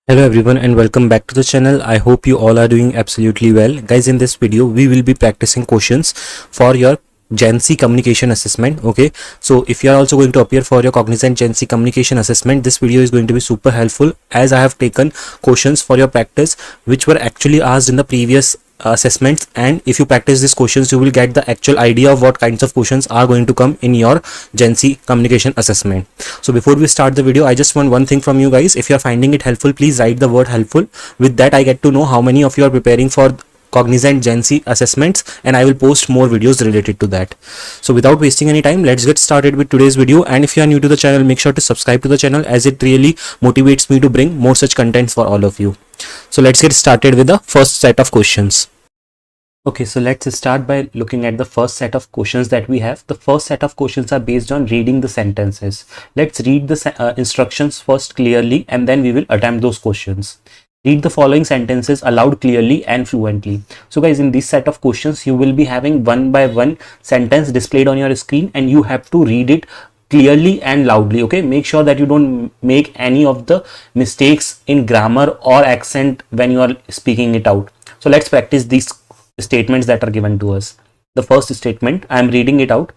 Hello everyone and welcome back to the channel. I hope you all are doing absolutely well. Guys, in this video we will be practicing questions for your Gen Z communication assessment. Okay, so if you are also going to appear for your Cognizant Gen Z communication assessment, this video is going to be super helpful as I have taken questions for your practice which were actually asked in the previous assessments, and if you practice these questions you will get the actual idea of what kinds of questions are going to come in your Gen Z communication assessment. So before we start the video, I just want one thing from you guys. If you are finding it helpful, please write the word helpful. With that I get to know how many of you are preparing for Cognizant Gen Z assessments, and I will post more videos related to that. So without wasting any time, let's get started with today's video. And if you are new to the channel, make sure to subscribe to the channel as it really motivates me to bring more such content for all of you. So let's get started with the first set of questions. Okay, so let's start by looking at the first set of questions that we have. The first set of questions are based on reading the sentences. Let's read the instructions first clearly and then we will attempt those questions. Read the following sentences aloud clearly and fluently. So guys, in this set of questions, you will be having one by one sentence displayed on your screen and you have to read it clearly and loudly. Okay, make sure that you don't make any of the mistakes in grammar or accent when you are speaking it out. So let's practice these statements that are given to us. The first statement, I am reading it out.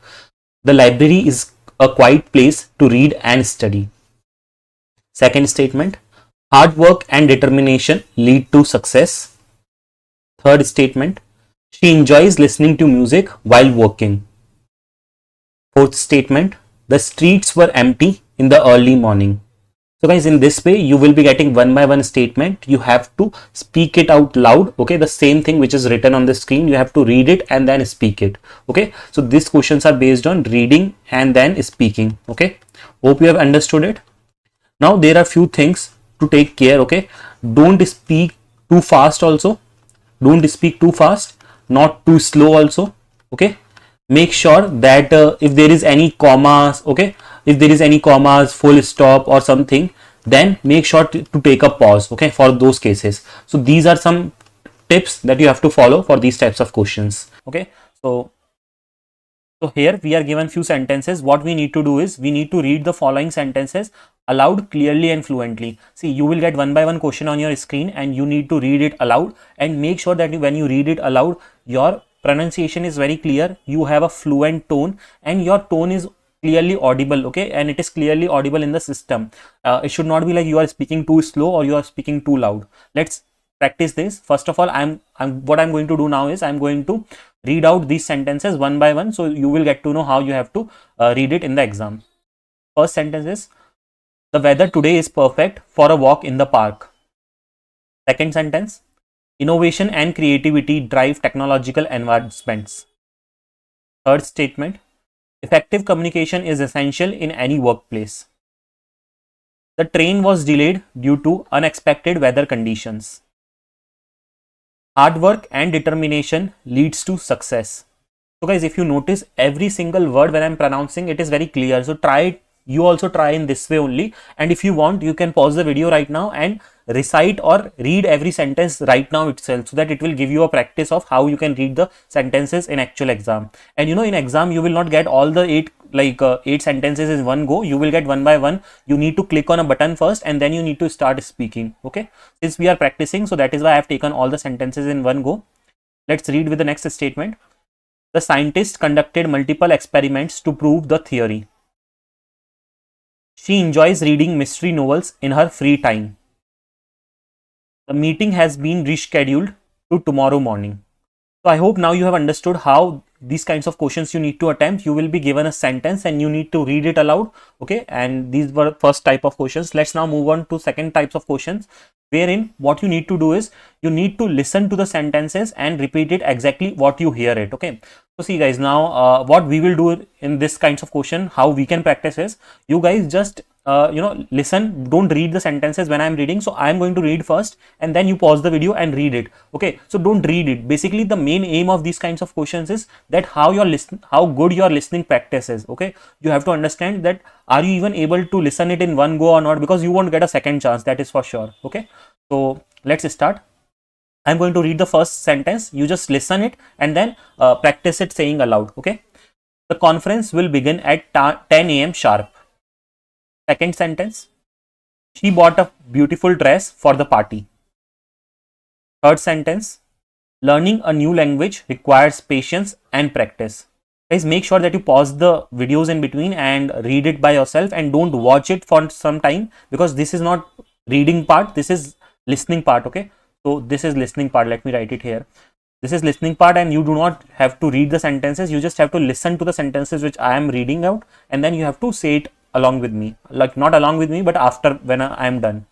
The library is a quiet place to read and study. Second statement, hard work and determination lead to success. Third statement, she enjoys listening to music while working. Fourth statement, the streets were empty in the early morning. So guys, in this way you will be getting one by one statement. You have to speak it out loud. Okay, the same thing which is written on the screen, you have to read it and then speak it. Okay, so these questions are based on reading and then speaking. Okay, hope you have understood it. Now there are few things to take care. Okay, don't speak too fast also. Don't speak too fast, not too slow also. Okay, make sure that if there is any commas, okay, if there is any commas, full stop or something, then make sure to take a pause, okay, for those cases. So these are some tips that you have to follow for these types of questions. Okay, so here we are given few sentences. What we need to do is we need to read the following sentences aloud clearly and fluently. See, you will get one by one question on your screen and you need to read it aloud, and make sure that when you read it aloud, your pronunciation is very clear, you have a fluent tone and your tone is clearly audible. Okay, and it is clearly audible in the system. It should not be like you are speaking too slow or you are speaking too loud. Let's practice this. First of all, what I'm going to do now is I'm going to read out these sentences one by one, so you will get to know how you have to read it in the exam. First sentence is, the weather today is perfect for a walk in the park. Second sentence, innovation and creativity drive technological advancements. Third statement, effective communication is essential in any workplace. The train was delayed due to unexpected weather conditions. Hard work and determination leads to success. So guys, if you notice every single word when I'm pronouncing, it is very clear. So try it. You also try in this way only, and if you want you can pause the video right now and recite or read every sentence right now itself, so that it will give you a practice of how you can read the sentences in actual exam. And you know, in exam you will not get all the eight sentences in one go. You will get one by one. You need to click on a button first and then you need to start speaking. Okay, since we are practicing, so that is why I have taken all the sentences in one go. Let's read with the next statement. The scientist conducted multiple experiments to prove the theory. She enjoys reading mystery novels in her free time. The meeting has been rescheduled to tomorrow morning. So I hope now you have understood how these kinds of questions you need to attempt. You will be given a sentence and you need to read it aloud. Okay, and these were first type of questions. Let's now move on to second types of questions, wherein what you need to do is you need to listen to the sentences and repeat it exactly what you hear it. Okay, so see guys, now what we will do in this kinds of question, how we can practice is, you guys just listen, don't read the sentences when I'm reading. So I'm going to read first and then you pause the video and read it. Okay, so don't read it. Basically the main aim of these kinds of questions is that how good your listening practice is. Okay, you have to understand that are you even able to listen it in one go or not, because you won't get a second chance, that is for sure. Okay, so let's start. I'm going to read the first sentence. You just listen it and then practice it saying aloud. Okay, the conference will begin at 10 a.m. sharp. Second sentence, She bought a beautiful dress for the party. Third sentence, learning a new language requires patience and practice. Guys, make sure that you pause the videos in between and read it by yourself, and don't watch it for some time, because this is not reading part, this is listening part. Okay, so this is listening part. Let me write it here. This is listening part, and you do not have to read the sentences. You just have to listen to the sentences which I am reading out, and then you have to say it along with me, like not along with me, but after, when I am done.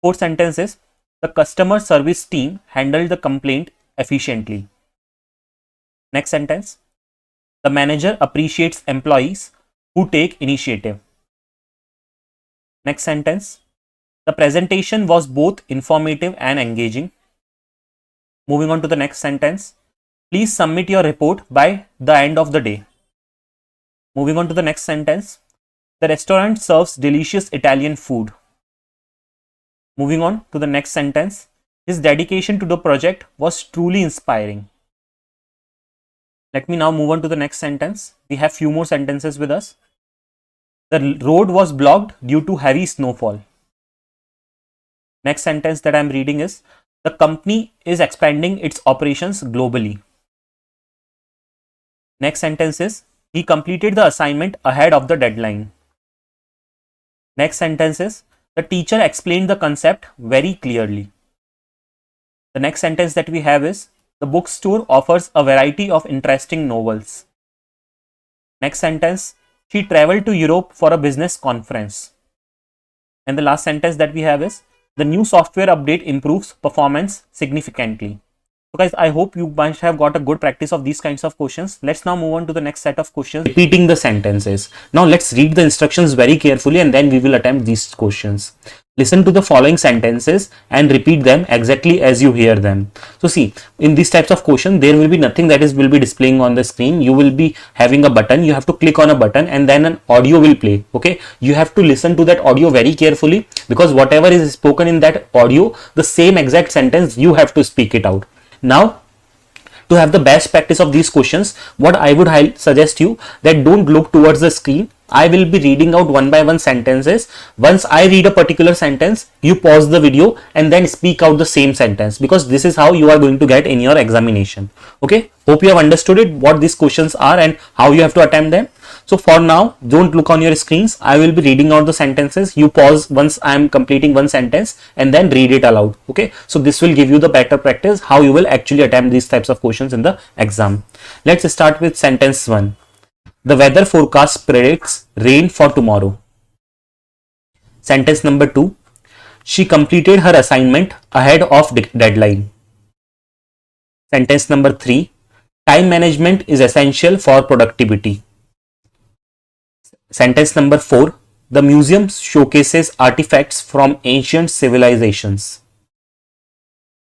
Fourth sentence is, the customer service team handled the complaint efficiently. Next sentence, the manager appreciates employees who take initiative. Next sentence, the presentation was both informative and engaging. Moving on to the next sentence, please submit your report by the end of the day. Moving on to the next sentence, the restaurant serves delicious Italian food. Moving on to the next sentence, his dedication to the project was truly inspiring. Let me now move on to the next sentence. We have few more sentences with us. The road was blocked due to heavy snowfall. Next sentence that I am reading is, the company is expanding its operations globally. Next sentence is, he completed the assignment ahead of the deadline. Next sentence is, the teacher explained the concept very clearly. The next sentence that we have is, the bookstore offers a variety of interesting novels. Next sentence, she traveled to Europe for a business conference. And the last sentence that we have is, the new software update improves performance significantly. So guys, I hope you must have got a good practice of these kinds of questions. Let's now move on to the next set of questions. Repeating the sentences. Now let's read the instructions very carefully, and then we will attempt these questions. Listen to the following sentences and repeat them exactly as you hear them. So see, in these types of questions, there will be nothing that will be displaying on the screen. You will be having a button. You have to click on a button, and then an audio will play. Okay, you have to listen to that audio very carefully, because whatever is spoken in that audio, the same exact sentence, you have to speak it out. Now, to have the best practice of these questions, what I would suggest you, that don't look towards the screen. I will be reading out one by one sentences. Once I read a particular sentence, you pause the video and then speak out the same sentence, because this is how you are going to get in your examination. Okay, hope you have understood it, what these questions are and how you have to attempt them. So for now, don't look on your screens. I will be reading out the sentences. You pause once I am completing one sentence and then read it aloud. Okay, so this will give you the better practice how you will actually attempt these types of questions in the exam. Let's start with sentence 1. The weather forecast predicts rain for tomorrow. Sentence number 2. She completed her assignment ahead of deadline. Sentence number 3. Time management is essential for productivity. Sentence number 4. The museum showcases artifacts from ancient civilizations.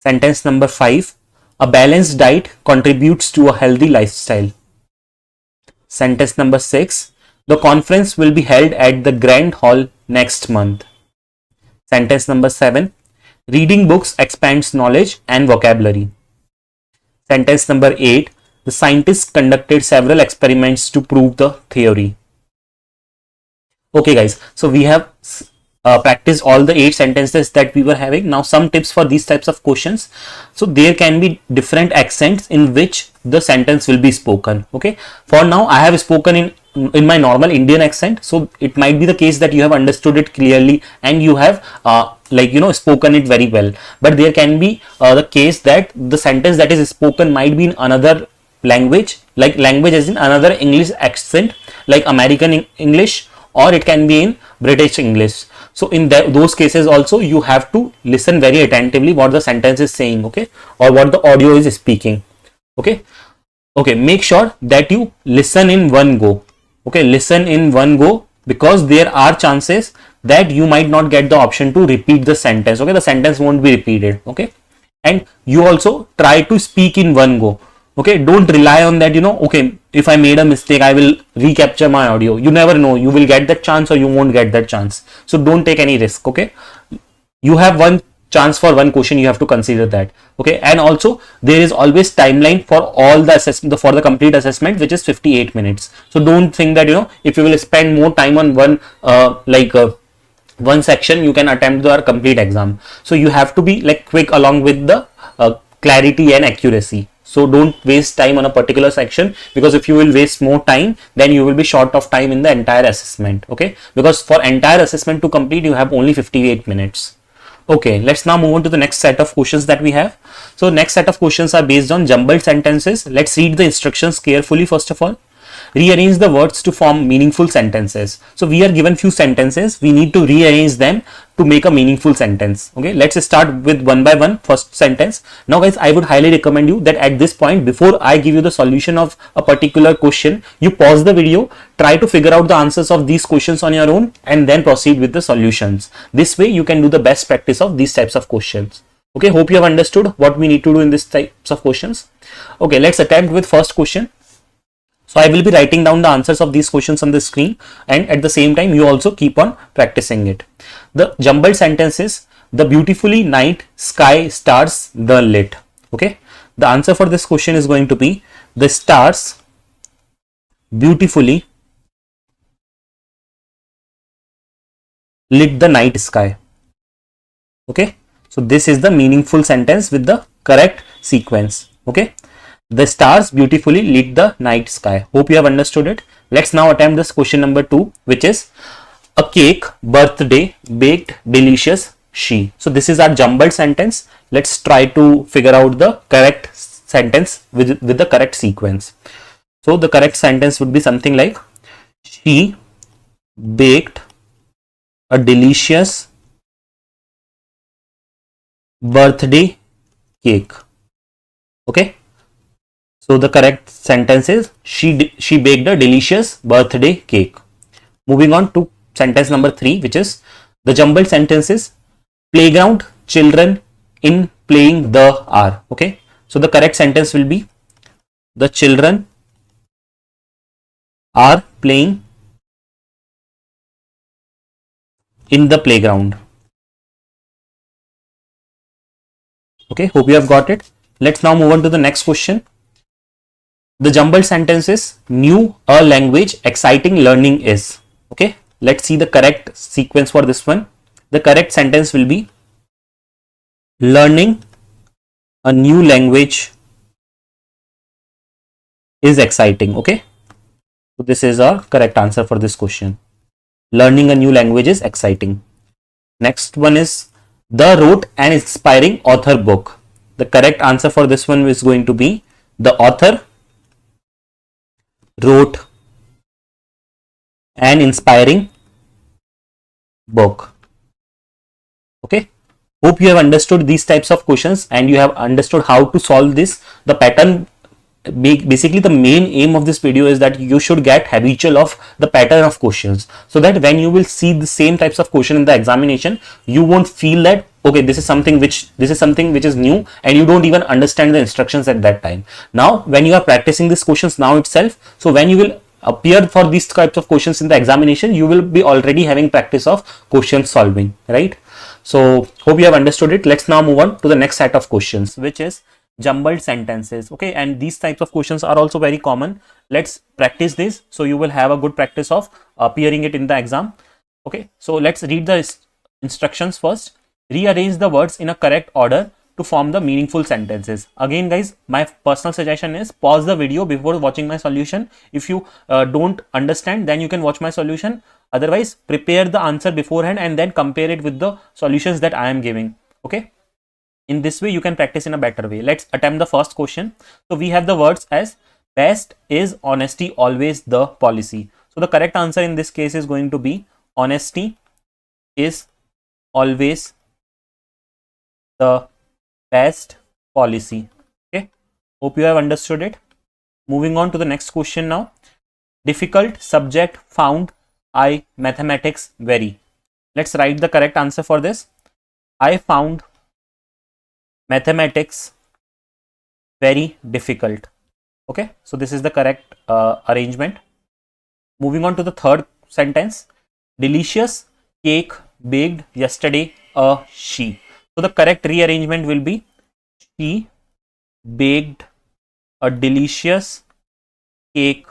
Sentence number 5. A balanced diet contributes to a healthy lifestyle. Sentence number 6. The conference will be held at the Grand Hall next month. Sentence number 7. Reading books expands knowledge and vocabulary. Sentence number 8. The scientists conducted several experiments to prove the theory. Okay guys, so we have practiced all the 8 sentences that we were having. Now some tips for these types of questions. So there can be different accents in which the sentence will be spoken. Okay, for now I have spoken in my normal Indian accent, so it might be the case that you have understood it clearly and you have spoken it very well. But there can be the case that the sentence that is spoken might be in another language, like language as in another English accent, like American English, or it can be in British English. So in those cases also, you have to listen very attentively what the sentence is saying, okay, or what the audio is speaking. Okay, make sure that you listen in one go. Okay, listen in one go, because there are chances that you might not get the option to repeat the sentence. Okay, the sentence won't be repeated. Okay, and you also try to speak in one go. Okay, don't rely on that, okay, if I made a mistake, I will recapture my audio. You never know, you will get that chance or you won't get that chance. So don't take any risk. Okay, you have one chance for one question, you have to consider that. Okay, and also there is always timeline for all the assessment, for the complete assessment, which is 58 minutes. So don't think that, if you will spend more time on one one section you can attempt the complete exam. So you have to be like quick along with the clarity and accuracy. So don't waste time on a particular section, because if you will waste more time, then you will be short of time in the entire assessment. Okay, because for entire assessment to complete you have only 58 minutes. Okay, let's now move on to the next set of questions that we have. So next set of questions are based on jumbled sentences. Let's read the instructions carefully first of all. Rearrange the words to form meaningful sentences. So we are given few sentences, we need to rearrange them to make a meaningful sentence. Okay, let's start with one by one. First sentence. Now guys, I would highly recommend you that at this point, before I give you the solution of a particular question, you pause the video, try to figure out the answers of these questions on your own, and then proceed with the solutions. This way you can do the best practice of these types of questions. Okay, hope you have understood what we need to do in these types of questions. Okay, let's attempt with first question. So I will be writing down the answers of these questions on the screen, and at the same time you also keep on practicing it. The jumbled sentences: the beautifully night sky stars the lit. Okay, the answer for this question is going to be the stars beautifully lit the night sky. Okay, so this is the meaningful sentence with the correct sequence. Okay, the stars beautifully lit the night sky. Hope you have understood it. Let's now attempt this question number 2, which is a cake birthday baked delicious she. So this is our jumbled sentence. Let's try to figure out the correct sentence with the correct sequence. So the correct sentence would be something like, she baked a delicious birthday cake. Okay, so the correct sentence is, she baked a delicious birthday cake. Moving on to sentence number 3, which is the jumbled sentences: playground children in playing the are. Okay, so the correct sentence will be, the children are playing in the playground. Okay, hope you have got it. Let's now move on to the next question. The jumbled sentences: new a language exciting learning is. Okay, let's see the correct sequence for this one. The correct sentence will be, learning a new language is exciting. Okay, so this is our correct answer for this question. Learning a new language is exciting. Next one is, the wrote an inspiring author book. The correct answer for this one is going to be, the author wrote an inspiring book. Okay, hope you have understood these types of questions and you have understood how to solve this. The pattern, basically the main aim of this video is that you should get habitual of the pattern of questions, so that when you will see the same types of question in the examination, you won't feel that, okay, this is something which is new, and you don't even understand the instructions at that time. Now when you are practicing these questions now itself, so when you will appear for these types of questions in the examination, you will be already having practice of question solving, right? So hope you have understood it. Let's now move on to the next set of questions, which is jumbled sentences. Okay, and these types of questions are also very common. Let's practice this so you will have a good practice of appearing it in the exam. Okay, so let's read the instructions first. Rearrange the words in a correct order to form the meaningful sentences. Again guys, my personal suggestion is, pause the video before watching my solution. If you don't understand, then you can watch my solution. Otherwise, prepare the answer beforehand and then compare it with the solutions that I am giving. Okay, in this way you can practice in a better way. Let's attempt the first question. So we have the words as, best is honesty always the policy. So the correct answer in this case is going to be, honesty is always the best policy. Okay, hope you have understood it. Moving on to the next question now. Difficult subject found I mathematics very. Let's write the correct answer for this. I found mathematics very difficult. Okay, so this is the correct arrangement. Moving on to the third sentence. Delicious cake baked yesterday a she. So the correct rearrangement will be, she baked a delicious cake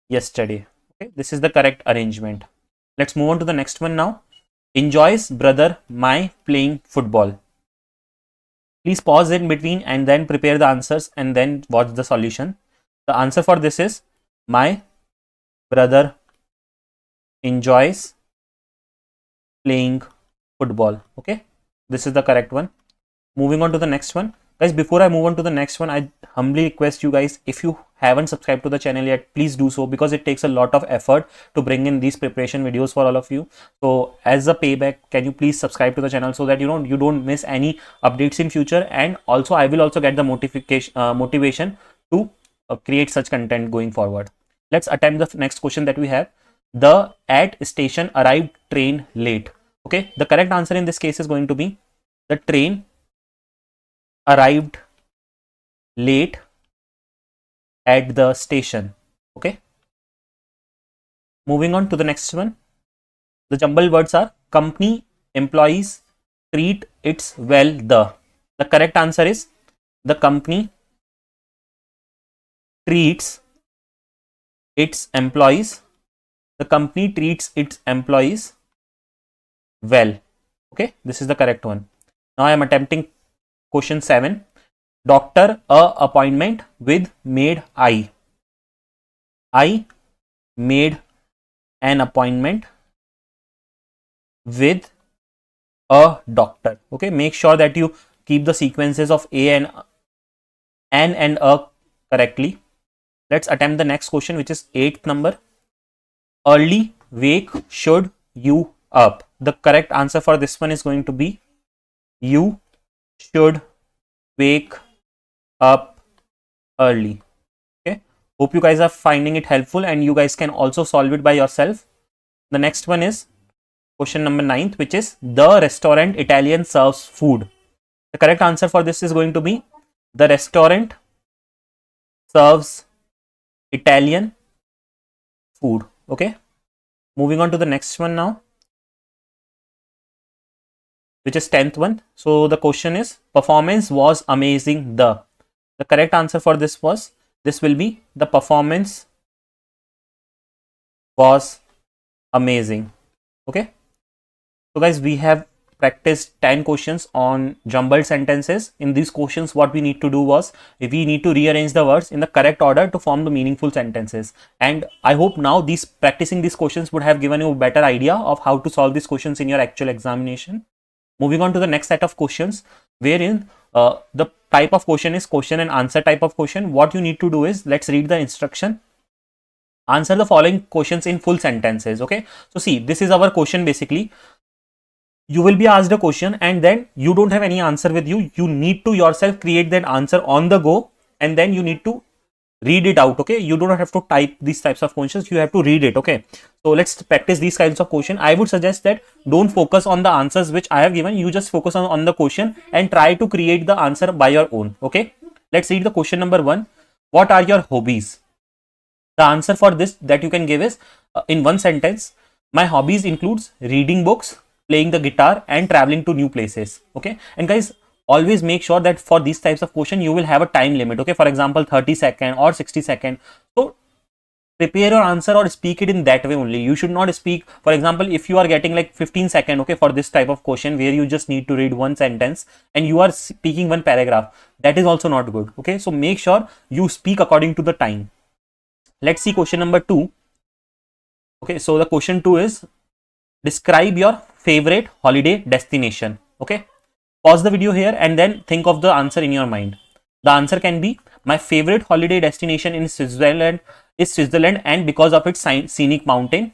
yesterday. Okay, this is the correct arrangement. Let's move on to the next one now. enjoys brother my playing football? Please pause in between and then prepare the answers and then watch the solution. The answer for this is my brother enjoys playing football. Okay, this is the correct one. Moving on to the next one. Guys, before I move on to the next one, I humbly request you guys, if you haven't subscribed to the channel yet, please do so, because it takes a lot of effort to bring in these preparation videos for all of you. So as a payback, can you please subscribe to the channel so that you don't miss any updates in future, and also I will also get the motivation to create such content going forward. Let's attempt the next question that we have. The at station arrived train late. Okay, the correct answer in this case is going to be the train arrived late at the station. Okay, moving on to the next one. The jumbled words are company employees treat its well. The correct answer is the company treats its employees. The company treats its employees well. Okay, this is the correct one. Now I am attempting question 7. Doctor appointment with maid I. I made an appointment with a doctor. Okay, make sure that you keep the sequences of a and an and a correctly. Let's attempt the next question, which is 8th number. Early wake should you up. The correct answer for this one is going to be you should wake up early. Okay, hope you guys are finding it helpful and you guys can also solve it by yourself. The next one is question number 9th, which is the restaurant Italian serves food. The correct answer for this is going to be the restaurant serves Italian food. Okay, moving on to the next one now, which is 10th one. So the question is performance was amazing. The correct answer for this will be the performance was amazing. Okay, so guys, we have practiced 10 questions on jumbled sentences. In these questions, what we need to do was we need to rearrange the words in the correct order to form the meaningful sentences. And I hope now practicing these questions would have given you a better idea of how to solve these questions in your actual examination. Moving on to the next set of questions, wherein the type of question is question and answer type of question. What you need to do is, let's read the instruction. Answer the following questions in full sentences. Okay, so see, this is our question. Basically, you will be asked a question and then you don't have any answer with you. You need to yourself create that answer on the go, and then you need to read it out. Okay, you do not have to type these types of questions, you have to read it. Okay, so let's practice these kinds of question. I would suggest that don't focus on the answers which I have given, you just focus on the question and try to create the answer by your own. Okay, let's read the question number 1. What are your hobbies? The answer for this that you can give is in one sentence, my hobbies includes reading books, playing the guitar and traveling to new places. Okay, and guys, always make sure that for these types of question you will have a time limit. Okay, for example 30 seconds or 60 seconds. So prepare your answer or speak it in that way only. You should not speak, for example, if you are getting like 15 seconds, okay, for this type of question where you just need to read one sentence and you are speaking one paragraph, that is also not good. Okay, so make sure you speak according to the time. Let's see question number 2. Okay, so the question 2 is describe your favorite holiday destination. Okay, pause the video here and then think of the answer in your mind. The answer can be my favorite holiday destination in Switzerland is Switzerland, and because of its scenic mountain,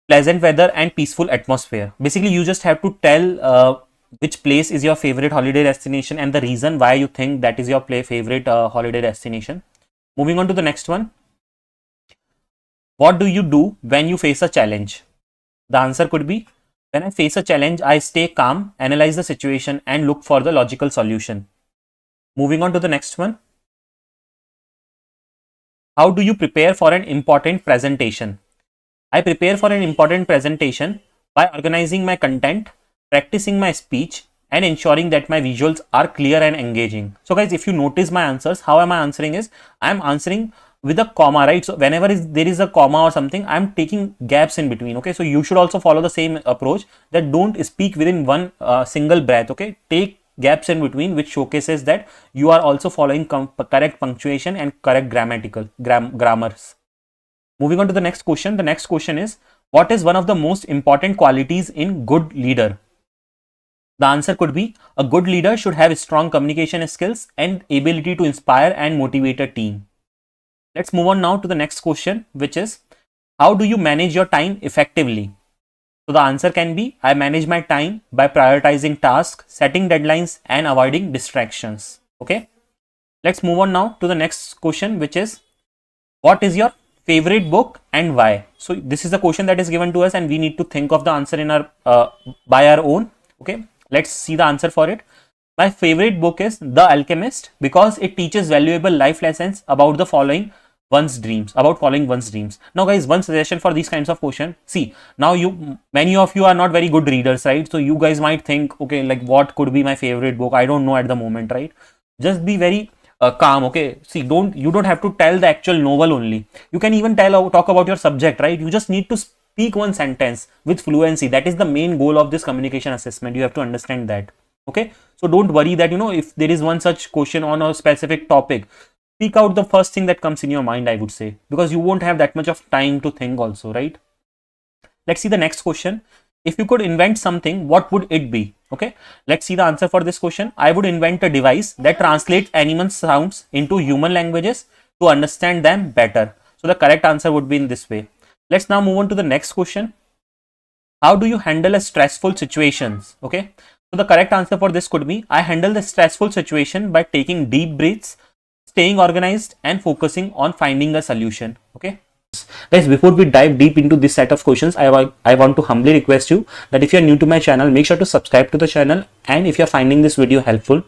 pleasant weather and peaceful atmosphere. Basically, you just have to tell which place is your favorite holiday destination and the reason why you think that is your favorite holiday destination. Moving on to the next one. What do you do when you face a challenge? The answer could be, when I face a challenge, I stay calm, analyze the situation and look for the logical solution. Moving on to the next one. How do you prepare for an important presentation? I prepare for an important presentation by organizing my content, practicing my speech and ensuring that my visuals are clear and engaging. So guys, if you notice my answers, how am I answering is, I am answering with a comma, right? So whenever there is a comma or something, I'm taking gaps in between. Okay, so you should also follow the same approach, that don't speak within one single breath. Okay, take gaps in between, which showcases that you are also following correct punctuation and correct grammars. Moving on to the next question. The next question is, what is one of the most important qualities in good leader? The answer could be, a good leader should have strong communication skills and ability to inspire and motivate a team. Let's move on now to the next question, which is, how do you manage your time effectively? So the answer can be, I manage my time by prioritizing tasks, setting deadlines, and avoiding distractions. Okay. Let's move on now to the next question, which is, what is your favorite book and why? So this is the question that is given to us, and we need to think of the answer in our by our own. Okay. Let's see the answer for it. My favorite book is The Alchemist because it teaches valuable life lessons about following one's dreams. Now guys, one suggestion for these kinds of questions. See, now many of you are not very good readers, right? So you guys might think, okay, like what could be my favorite book? I don't know at the moment, right? Just be very calm. Okay, see, you don't have to tell the actual novel only. You can even talk about your subject, right? You just need to speak one sentence with fluency. That is the main goal of this communication assessment. You have to understand that. Okay, so don't worry that, if there is one such question on a specific topic, speak out the first thing that comes in your mind, I would say, because you won't have that much of time to think also, right? Let's see the next question. If you could invent something, what would it be? Okay, let's see the answer for this question. I would invent a device that translates animal sounds into human languages to understand them better. So the correct answer would be in this way. Let's now move on to the next question. How do you handle a stressful situations? Okay, so the correct answer for this could be, I handle the stressful situation by taking deep breaths, staying organized, and focusing on finding a solution. Okay. Guys, before we dive deep into this set of questions, I want to humbly request you that if you are new to my channel, make sure to subscribe to the channel, and if you are finding this video helpful,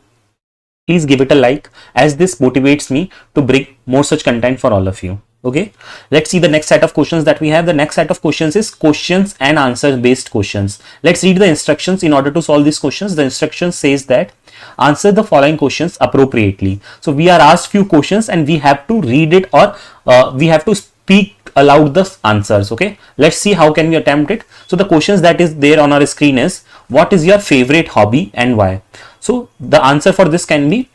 please give it a like, as this motivates me to bring more such content for all of you. Okay, let's see the next set of questions that we have. The next set of questions is questions and answers based questions. Let's read the instructions in order to solve these questions. The instruction says that answer the following questions appropriately. So we are asked few questions and we have to read it, or we have to speak aloud the answers. Okay, let's see how can we attempt it. So the questions that is there on our screen is, what is your favorite hobby and why? So the answer for this can be,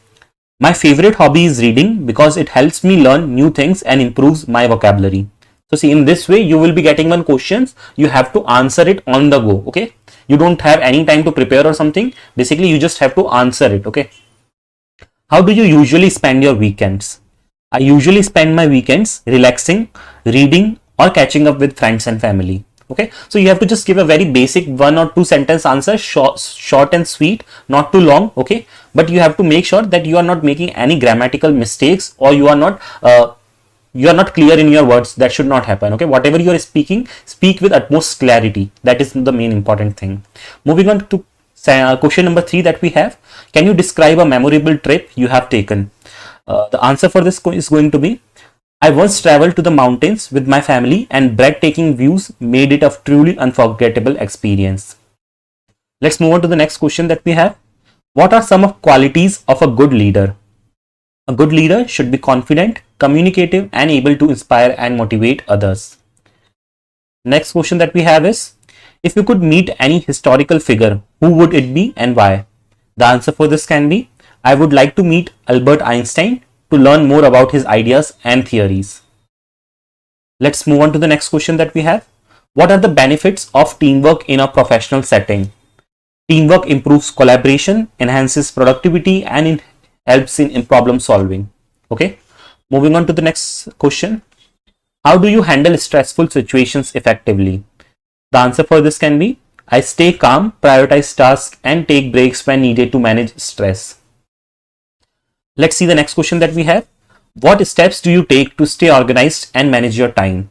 my favorite hobby is reading because it helps me learn new things and improves my vocabulary. So see, in this way you will be getting one question, you have to answer it on the go. Okay, you don't have any time to prepare or something. Basically you just have to answer it. Okay, how do you usually spend your weekends? I usually spend my weekends relaxing, reading, or catching up with friends and family. Okay, so you have to just give a very basic 1 or 2 sentence answer, short and sweet, not too long. Okay, but you have to make sure that you are not making any grammatical mistakes, or you are not clear in your words. That should not happen. Okay, whatever you are speaking, speak with utmost clarity. That is the main important thing. Moving on to question number 3 that we have. Can you describe a memorable trip you have taken? The answer for this is going to be, I once traveled to the mountains with my family and breathtaking views made it a truly unforgettable experience. Let's move on to the next question that we have. What are some of qualities of a good leader? A good leader should be confident, communicative, and able to inspire and motivate others. Next question that we have is, if you could meet any historical figure, who would it be and why? The answer for this can be, I would like to meet Albert Einstein to learn more about his ideas and theories. Let's move on to the next question that we have. What are the benefits of teamwork in a professional setting? Teamwork improves collaboration, enhances productivity, and it helps in problem solving. Okay. Moving on to the next question. How do you handle stressful situations effectively? The answer for this can be, I stay calm, prioritize tasks, and take breaks when needed to manage stress. Let's see the next question that we have. What steps do you take to stay organized and manage your time?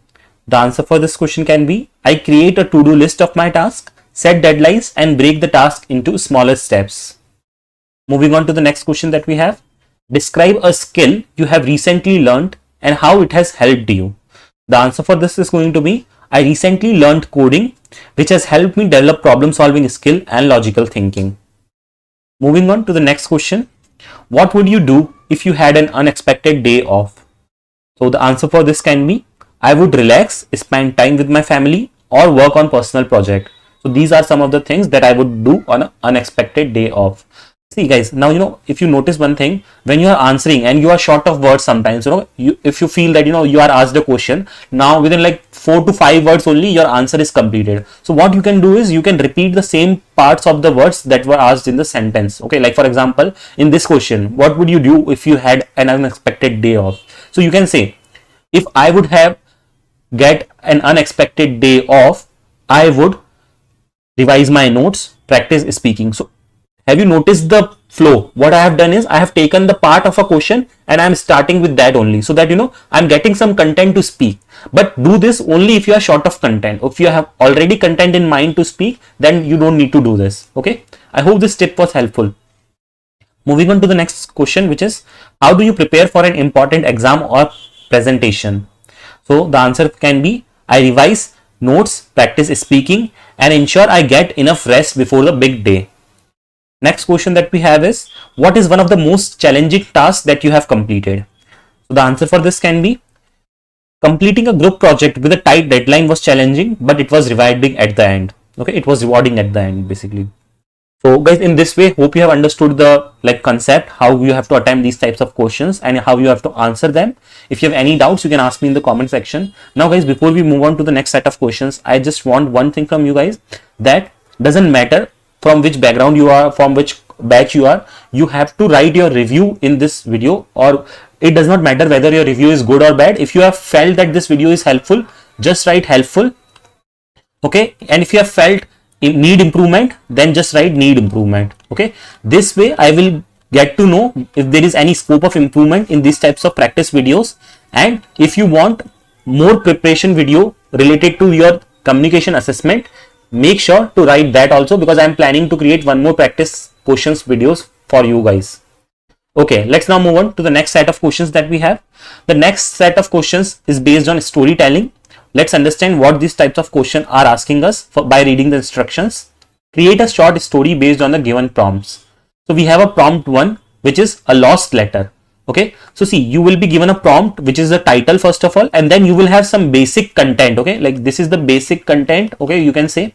The answer for this question can be, I create a to-do list of my tasks, set deadlines, and break the task into smaller steps. Moving on to the next question that we have. Describe a skill you have recently learned and how it has helped you. The answer for this is going to be, I recently learned coding, which has helped me develop problem solving skill and logical thinking. Moving on to the next question. What would you do if you had an unexpected day off? So the answer for this can be I would relax, spend time with my family, or work on personal project. So these are some of the things that I would do on an unexpected day off. See guys, now if you notice one thing, when you are answering and you are short of words sometimes, if you feel that you are asked a question, now within like 4 to 5 words only your answer is completed. So what you can do is you can repeat the same parts of the words that were asked in the sentence. Okay, like for example, in this question, what would you do if you had an unexpected day off? So you can say, if I would have get an unexpected day off, I would revise my notes, practice speaking. So have you noticed the flow? What I have done is I have taken the part of a question and I am starting with that only, so that I'm getting some content to speak. But do this only if you are short of content. If you have already content in mind to speak, then you don't need to do this. Okay, I hope this tip was helpful. Moving on to the next question, which is how do you prepare for an important exam or presentation? So the answer can be I revise notes, practice speaking, and ensure I get enough rest before the big day. Next question that we have is, what is one of the most challenging tasks that you have completed? So the answer for this can be, completing a group project with a tight deadline was challenging, but it was rewarding at the end. Okay, it was rewarding at the end basically. So guys, in this way, hope you have understood the concept, how you have to attempt these types of questions and how you have to answer them. If you have any doubts, you can ask me in the comment section. Now guys, before we move on to the next set of questions, I just want one thing from you guys, that doesn't matter from which background you are, from which batch you are, you have to write your review in this video, or it does not matter whether your review is good or bad. If you have felt that this video is helpful, just write helpful. Okay, and if you have felt need improvement, then just write need improvement. Okay, this way I will get to know if there is any scope of improvement in these types of practice videos. And if you want more preparation video related to your communication assessment, make sure to write that also, because I am planning to create one more practice questions videos for you guys. Okay, let's now move on to the next set of questions that we have. The next set of questions is based on storytelling. Let's understand what these types of questions are asking us by reading the instructions. Create a short story based on the given prompts. So we have a prompt 1, which is a lost letter. Okay, so see, you will be given a prompt which is the title first of all, and then you will have some basic content. Okay, like this is the basic content. Okay, you can say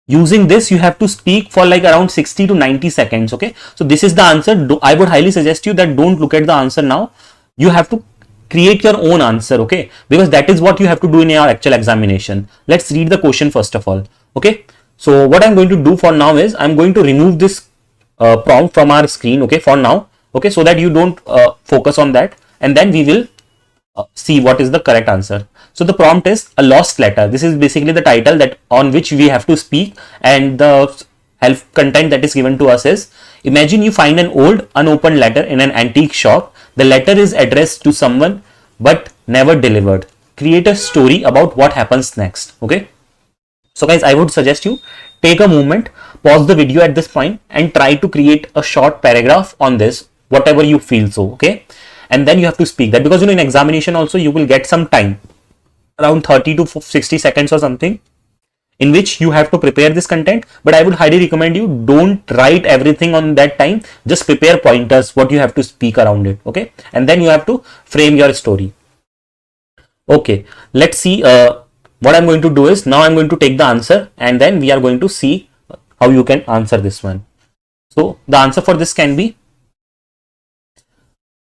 using this you have to speak for like around 60 to 90 seconds. Okay, so this is the answer. I would highly suggest you that don't look at the answer now. You have to create your own answer. Okay, because that is what you have to do in your actual examination. Let's read the question first of all. Okay, so what I'm going to do for now is I'm going to remove this prompt from our screen. Okay, for now. Okay, so that you don't focus on that, and then we will see what is the correct answer. So the prompt is a lost letter. This is basically the title that on which we have to speak, and the help content that is given to us is, imagine you find an old unopened letter in an antique shop. The letter is addressed to someone but never delivered. Create a story about what happens next. Okay, so guys, I would suggest you take a moment, pause the video at this point and try to create a short paragraph on this, whatever you feel so. Okay, and then you have to speak that, because in examination also you will get some time, around 30 to 60 seconds or something, in which you have to prepare this content. But I would highly recommend you don't write everything on that time, just prepare pointers what you have to speak around it. Okay, and then you have to frame your story. Okay, let's see. What I'm going to do is, now I'm going to take the answer and then we are going to see how you can answer this one. So the answer for this can be,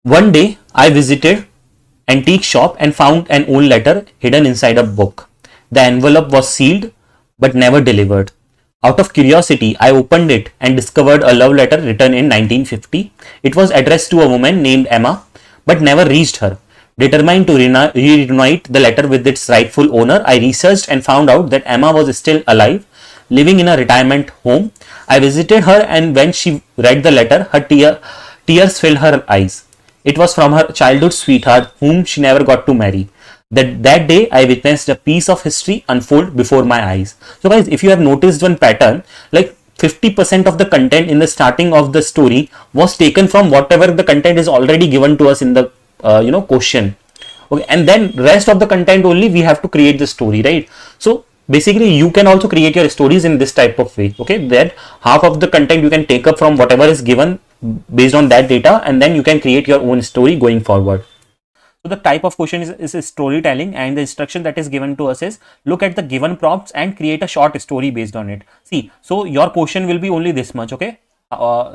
one day I visited antique shop and found an old letter hidden inside a book. The envelope was sealed but never delivered. Out of curiosity, I opened it and discovered a love letter written in 1950. It was addressed to a woman named Emma but never reached her. Determined to reunite the letter with its rightful owner, I researched and found out that Emma was still alive, living in a retirement home. I visited her, and when she read the letter, her tears filled her eyes. It was from her childhood sweetheart, whom she never got to marry. That day, I witnessed a piece of history unfold before my eyes. So guys, if you have noticed one pattern, like 50% of the content in the starting of the story was taken from whatever the content is already given to us in the question. Okay, and then rest of the content only we have to create the story, right? So basically you can also create your stories in this type of way. Okay, that half of the content you can take up from whatever is given based on that data, and then you can create your own story going forward. So the type of question is storytelling, and the instruction that is given to us is look at the given prompts and create a short story based on it. See, so your question will be only this much, okay?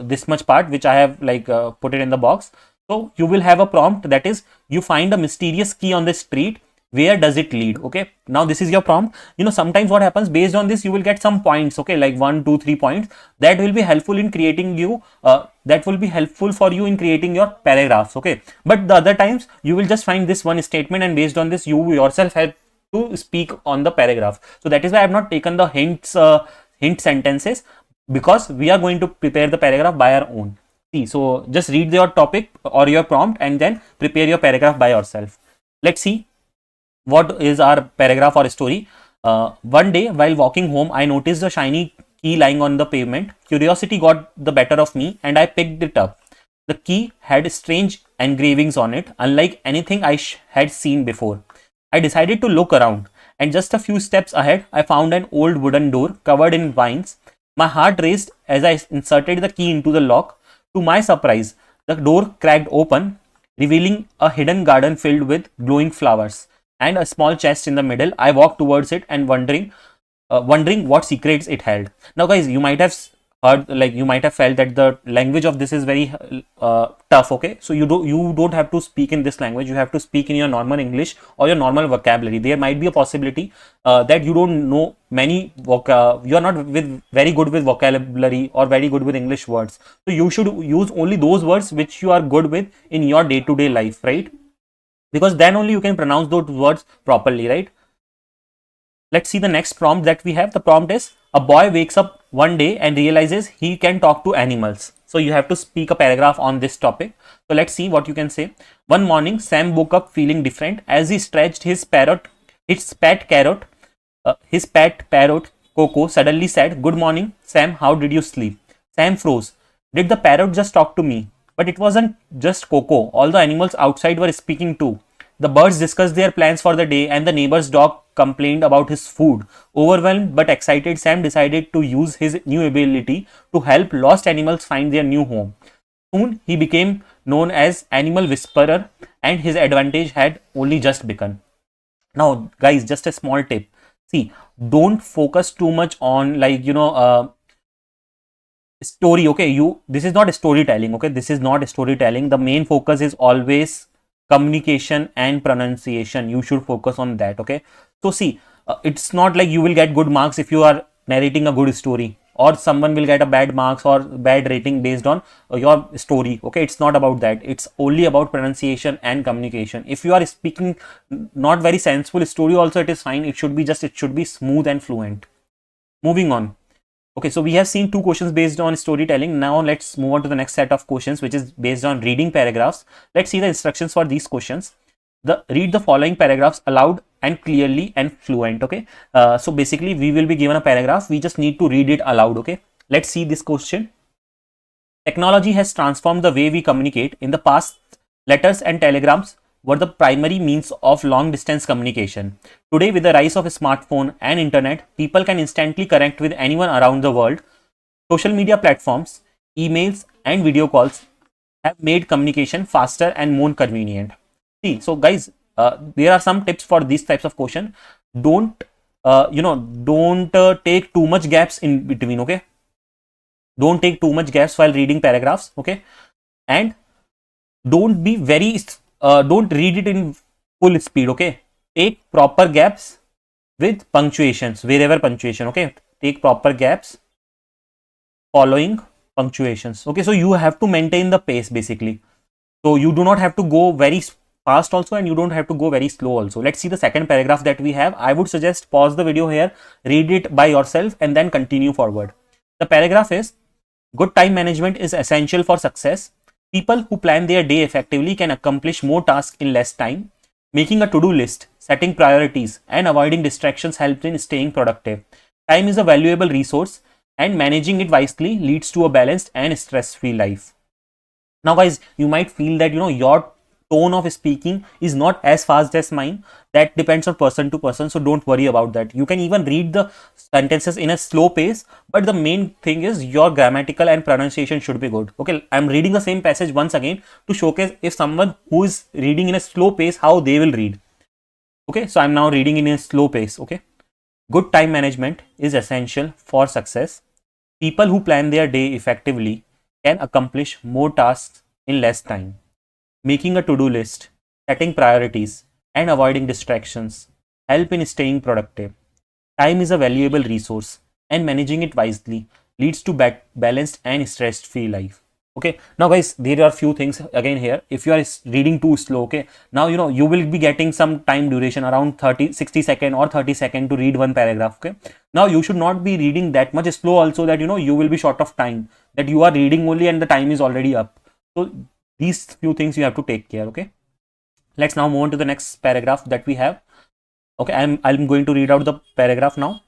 This much part which I have like put it in the box. So you will have a prompt that is you find a mysterious key on the street. Where does it lead? Okay, now this is your prompt. You know, sometimes what happens, based on this you will get some points, okay, like 1 2 3 points that will be helpful in creating you that will be helpful for you in creating your paragraphs, okay. But the other times you will just find this one statement, and based on this you yourself have to speak on the paragraph. So that is why I have not taken the hint sentences, because we are going to prepare the paragraph by our own. See, so just read your topic or your prompt and then prepare your paragraph by yourself. Let's see what is our paragraph or story. One day while walking home, I noticed a shiny key lying on the pavement. Curiosity got the better of me and I picked it up. The key had strange engravings on it, unlike anything I had seen before. I decided to look around, and just a few steps ahead, I found an old wooden door covered in vines. My heart raced as I inserted the key into the lock. To my surprise, the door cracked open, revealing a hidden garden filled with glowing flowers and a small chest in the middle. I walked towards it and wondering what secrets it held. Now, guys, you might have heard, like you might have felt that the language of this is very tough. Okay, so you don't have to speak in this language. You have to speak in your normal English or your normal vocabulary. There might be a possibility that you don't know many you are not very good with vocabulary or very good with English words. So you should use only those words which you are good with in your day-to-day life, right? Because then only you can pronounce those words properly, right? Let's see the next prompt that we have. The prompt is a boy wakes up one day and realizes he can talk to animals. So you have to speak a paragraph on this topic. So let's see what you can say. One morning, Sam woke up feeling different as he stretched his pet parrot Coco suddenly said, "Good morning, Sam. How did you sleep?" Sam froze. Did the parrot just talk to me? But it wasn't just Coco. All the animals outside were speaking too. The birds discussed their plans for the day, and the neighbor's dog complained about his food. Overwhelmed but excited, Sam decided to use his new ability to help lost animals find their new home. Soon, he became known as Animal Whisperer, and his advantage had only just begun. Now, guys, just a small tip. See, don't focus too much on, like, story. Okay, this is not storytelling. Okay, this is not storytelling. The main focus is always communication and pronunciation. You should focus on that. Okay, so see, it's not like you will get good marks if you are narrating a good story, or someone will get a bad marks or bad rating based on your story. Okay, it's not about that. It's only about pronunciation and communication. If you are speaking not very sensible story also, it is fine. It should be smooth and fluent. Moving on. Okay, so we have seen 2 questions based on storytelling. Now let's move on to the next set of questions, which is based on reading paragraphs. Let's see the instructions for these questions. Read the following paragraphs aloud and clearly and fluent. Okay, so basically we will be given a paragraph. We just need to read it aloud. Okay, let's see this question. Technology has transformed the way we communicate. In the past, letters and telegrams were the primary means of long-distance communication. Today, with the rise of a smartphone and internet, people can instantly connect with anyone around the world. Social media platforms, emails, and video calls have made communication faster and more convenient. See, so guys, there are some tips for these types of question. Don't take too much gaps in between. Okay, don't take too much gaps while reading paragraphs. Okay, and don't be very don't read it in full speed. Okay, take proper gaps with punctuations wherever punctuation. Okay, take proper gaps following punctuations. Okay, so you have to maintain the pace basically. So you do not have to go very fast also, and you don't have to go very slow also. Let's see the second paragraph that we have. I would suggest pause the video here, read it by yourself, and then continue forward. The paragraph is, good time management is essential for success. People who plan their day effectively can accomplish more tasks in less time. Making a to-do list, setting priorities, and avoiding distractions helps in staying productive. Time is a valuable resource, and managing it wisely leads to a balanced and stress-free life. Now, guys, you might feel that your tone of speaking is not as fast as mine. That depends on person to person, so don't worry about that. You can even read the sentences in a slow pace, but the main thing is your grammatical and pronunciation should be good. Okay, I'm reading the same passage once again to showcase if someone who is reading in a slow pace, how they will read. Okay, so I'm now reading in a slow pace. Okay, good time management is essential for success. People who plan their day effectively can accomplish more tasks in less time. Making a to-do list, setting priorities, and avoiding distractions help in staying productive. Time is a valuable resource, and managing it wisely leads to balanced and stress-free life. Okay, now guys, there are few things again here. If you are reading too slow, okay, now you will be getting some time duration around 60 second or 30 second to read one paragraph. Okay, now you should not be reading that much slow also, that you will be short of time, that you are reading only and the time is already up. So these few things you have to take care. Okay, let's now move on to the next paragraph that we have. Okay, I'm going to read out the paragraph now.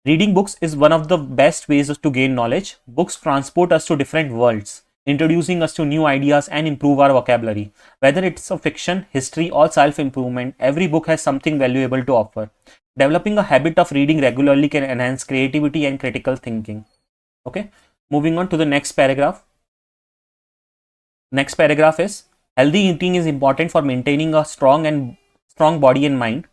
Reading books is one of the best ways to gain knowledge. Books transport us to different worlds, introducing us to new ideas and improve our vocabulary. Whether it's a fiction, history, or self-improvement, every book has something valuable to offer. Developing a habit of reading regularly can enhance creativity and critical thinking. Okay, moving on to the next paragraph. Next paragraph is, healthy eating is important for maintaining a strong body and mind.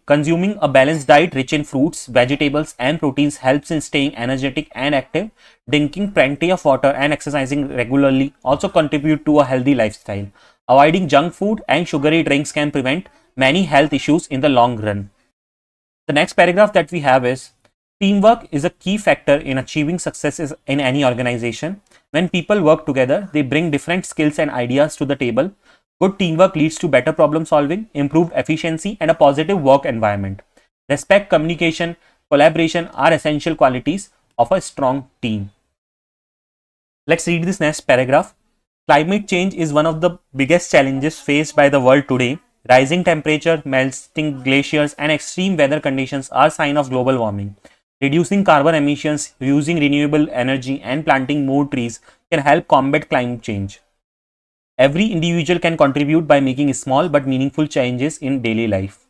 Consuming a balanced diet rich in fruits, vegetables, and proteins helps in staying energetic and active. Drinking plenty of water and exercising regularly also contribute to a healthy lifestyle. Avoiding junk food and sugary drinks can prevent many health issues in the long run. The next paragraph that we have is, teamwork is a key factor in achieving success in any organization. When people work together, they bring different skills and ideas to the table. Good teamwork leads to better problem solving, improved efficiency, and a positive work environment. Respect, communication, collaboration are essential qualities of a strong team. Let's read this next paragraph. Climate change is one of the biggest challenges faced by the world today. Rising temperature, melting glaciers, and extreme weather conditions are signs of global warming. Reducing carbon emissions, using renewable energy, and planting more trees can help combat climate change. Every individual can contribute by making small but meaningful changes in daily life.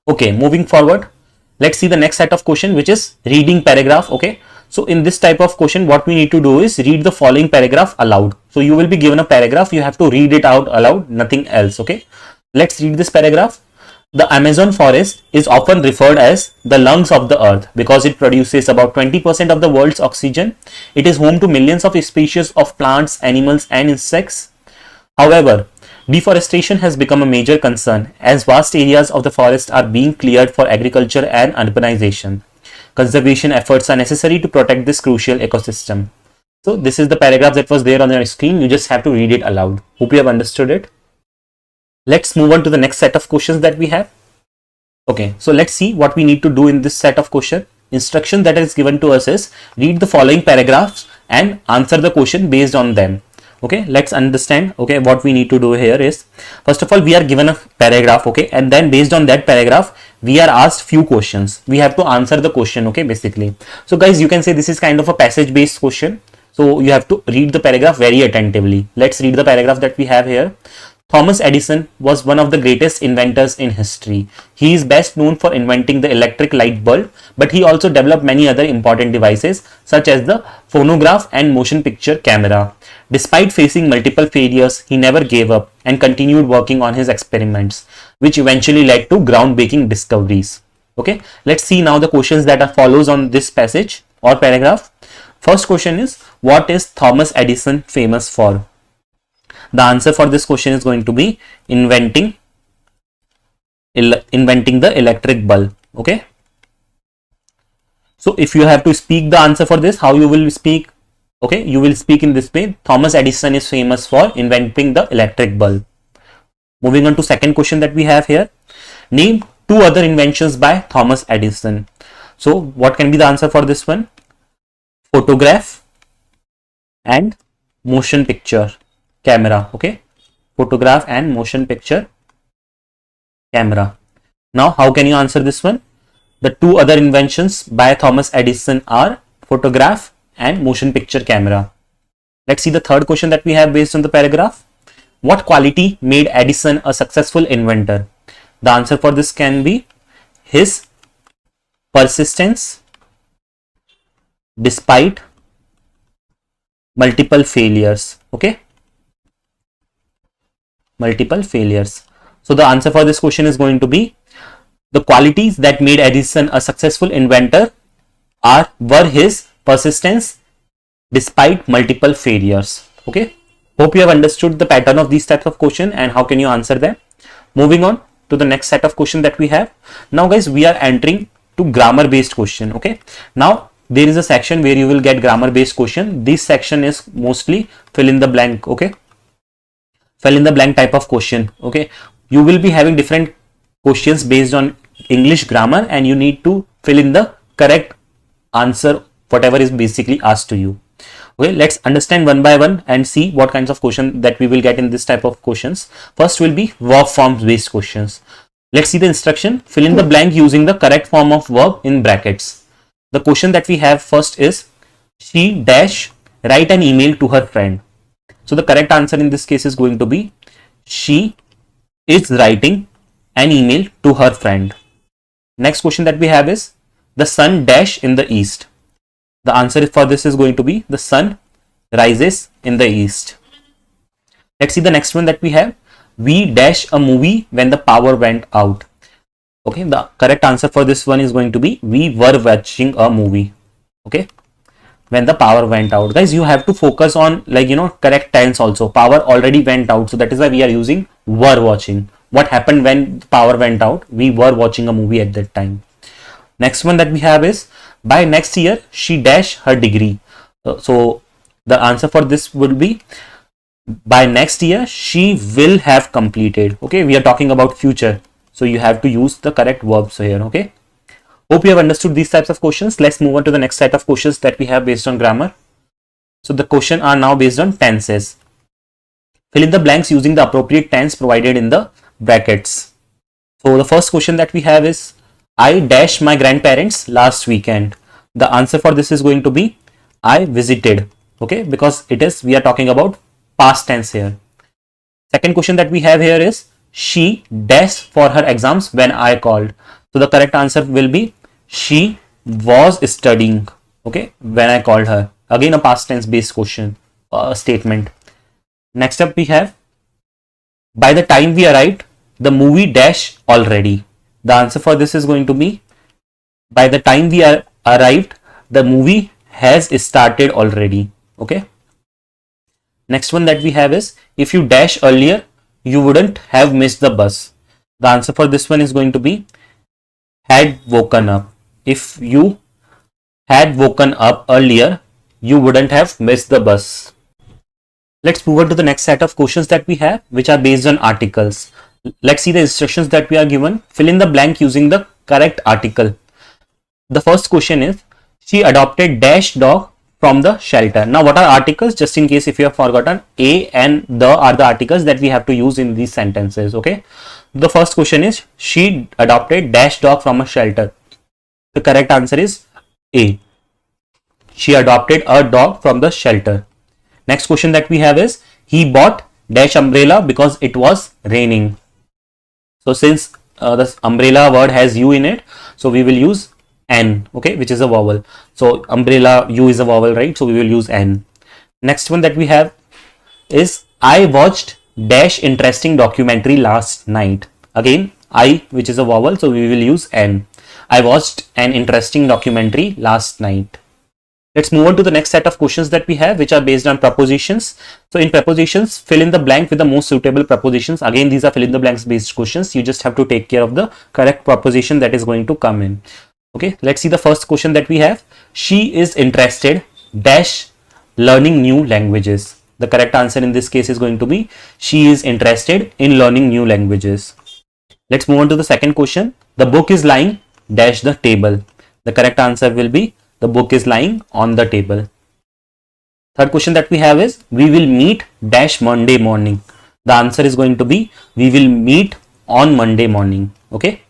Okay, moving forward, let's see the next set of question, which is reading paragraph. Okay, so in this type of question, what we need to do is read the following paragraph aloud. So you will be given a paragraph, you have to read it out aloud, nothing else. Okay, let's read this paragraph. The Amazon forest is often referred as the lungs of the earth because it produces about 20% of the world's oxygen. It is home to millions of species of plants, animals, and insects. However, deforestation has become a major concern as vast areas of the forest are being cleared for agriculture and urbanization. Conservation efforts are necessary to protect this crucial ecosystem. So this is the paragraph that was there on your screen. You just have to read it aloud. Hope you have understood it. Let's move on to the next set of questions that we have. Okay, so let's see what we need to do in this set of question. Instruction that is given to us is, read the following paragraphs and answer the question based on them. Okay, let's understand. Okay, what we need to do here is, first of all, we are given a paragraph. Okay, and then based on that paragraph, we are asked few questions. We have to answer the question. Okay, basically. So guys, you can say this is kind of a passage based question. So you have to read the paragraph very attentively. Let's read the paragraph that we have here. Thomas Edison was one of the greatest inventors in history. He is best known for inventing the electric light bulb, but he also developed many other important devices such as the phonograph and motion picture camera. Despite facing multiple failures, he never gave up and continued working on his experiments, which eventually led to groundbreaking discoveries. Okay, let's see now the questions that are follows on this passage or paragraph. First question is, what is Thomas Edison famous for? The answer for this question is going to be inventing the electric bulb. Okay, so if you have to speak the answer for this, how you will speak? Okay, you will speak in this way. Thomas Edison is famous for inventing the electric bulb. Moving on to second question that we have here. Name two other inventions by Thomas Edison. So what can be the answer for this one? Photograph and motion picture camera. Okay, photograph and motion picture camera. Now how can you answer this one? The two other inventions by Thomas Edison are photograph and motion picture camera. Let's see the third question that we have based on the paragraph. What quality made Edison a successful inventor? The answer for this can be his persistence despite multiple failures. Okay, multiple failures. So the answer for this question is going to be the qualities that made Edison a successful inventor were his persistence despite multiple failures. Okay, hope you have understood the pattern of these types of question and how can you answer them. Moving on to the next set of question that we have. Now guys, we are entering to grammar based question. Okay, now there is a section where you will get grammar based question. This section is mostly fill in the blank. Okay, fill in the blank type of question. Okay, you will be having different questions based on English grammar and you need to fill in the correct answer whatever is basically asked to you. Okay, let's understand one by one and see what kinds of question that we will get in this type of questions. First will be verb forms based questions. Let's see the instruction. Fill in the blank using the correct form of verb in brackets. The question that we have first is she dash write an email to her friend. So the correct answer in this case is going to be she is writing an email to her friend. Next question that we have is the sun dash in the east. The answer for this is going to be the sun rises in the east. Let's see the next one that we have. We dash a movie when the power went out. Okay, the correct answer for this one is going to be we were watching a movie. Okay, when the power went out. Guys, you have to focus on correct tense also. Power already went out, so that is why we are using were watching. What happened when power went out? We were watching a movie at that time. Next one that we have is by next year she dash her degree. So the answer for this would be by next year she will have completed. Okay, we are talking about future, so you have to use the correct verbs here. Okay, hope you have understood these types of questions. Let's move on to the next set of questions that we have based on grammar. So the question are now based on tenses. Fill in the blanks using the appropriate tense provided in the brackets. So the first question that we have is I dash my grandparents last weekend. The answer for this is going to be I visited. Okay, because we are talking about past tense here. Second question that we have here is she dashed for her exams when I called. So the correct answer will be she was studying. Okay, when I called her. Again a past tense based question statement. Next up we have by the time we arrived the movie dash already. The answer for this is going to be by the time we arrived the movie has started already. Okay, next one that we have is if you dash earlier you wouldn't have missed the bus. The answer for this one is going to be had woken up. If you had woken up earlier you wouldn't have missed the bus. Let's move on to the next set of questions that we have, which are based on articles. Let's see the instructions that we are given. Fill in the blank using the correct article. The first question is she adopted dash dog from the shelter. Now what are articles? Just in case if you have forgotten, a and the are the articles that we have to use in these sentences. Okay, the first question is she adopted dash dog from a shelter. The correct answer is A. She adopted a dog from the shelter. Next question that we have is he bought dash umbrella because it was raining. So since the umbrella word has U in it, so we will use N, okay, which is a vowel. So umbrella, U is a vowel, right? So we will use N. Next one that we have is I watched dash interesting documentary last night. Again, I, which is a vowel, so we will use N. I watched an interesting documentary last night. Let's move on to the next set of questions that we have, which are based on prepositions. So in prepositions, fill in the blank with the most suitable prepositions. Again, these are fill in the blanks based questions. You just have to take care of the correct preposition that is going to come in. Okay, let's see the first question that we have. She is interested dash learning new languages. The correct answer in this case is going to be she is interested in learning new languages. Let's move on to the second question. The book is lying dash the table. The correct answer will be the book is lying on the table. Third question that we have is we will meet dash Monday morning. The answer is going to be we will meet on Monday morning. Okay.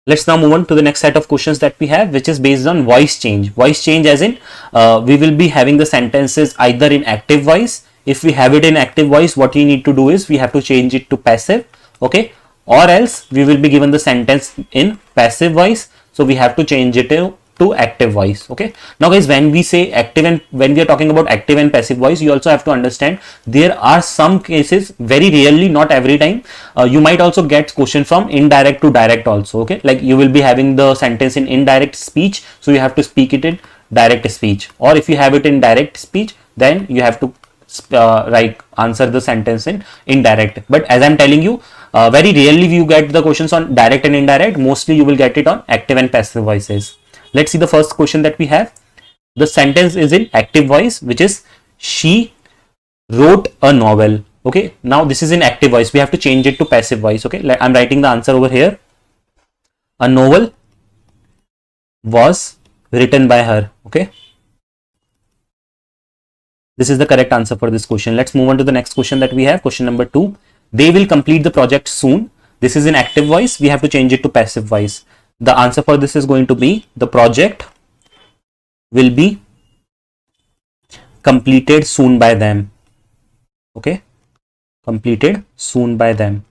Let's now move on to the next set of questions that we have, which is based on voice change. Voice change as in we will be having the sentences either in active voice, if we have it in active voice, what we need to do is we have to change it to passive, okay, or else we will be given the sentence in passive voice, so we have to change it to active voice. Okay, now guys, when we say active and when we are talking about active and passive voice, you also have to understand there are some cases, very rarely, not every time, you might also get question from indirect to direct also. Okay, like you will be having the sentence in indirect speech, so you have to speak it in direct speech, or if you have it in direct speech, then you have to answer the sentence in indirect. But as I'm telling you, very rarely you get the questions on direct and indirect. Mostly you will get it on active and passive voices. Let's see the first question that we have. The sentence is in active voice, which is she wrote a novel. Okay, now this is in active voice, we have to change it to passive voice. Okay, I'm writing the answer over here. A novel was written by her. Okay, this is the correct answer for this question. Let's move on to the next question that we have. Question number 2. They will complete the project soon. This is in active voice, we have to change it to passive voice. The answer for this is going to be the project will be completed soon by them. Okay, completed soon by them.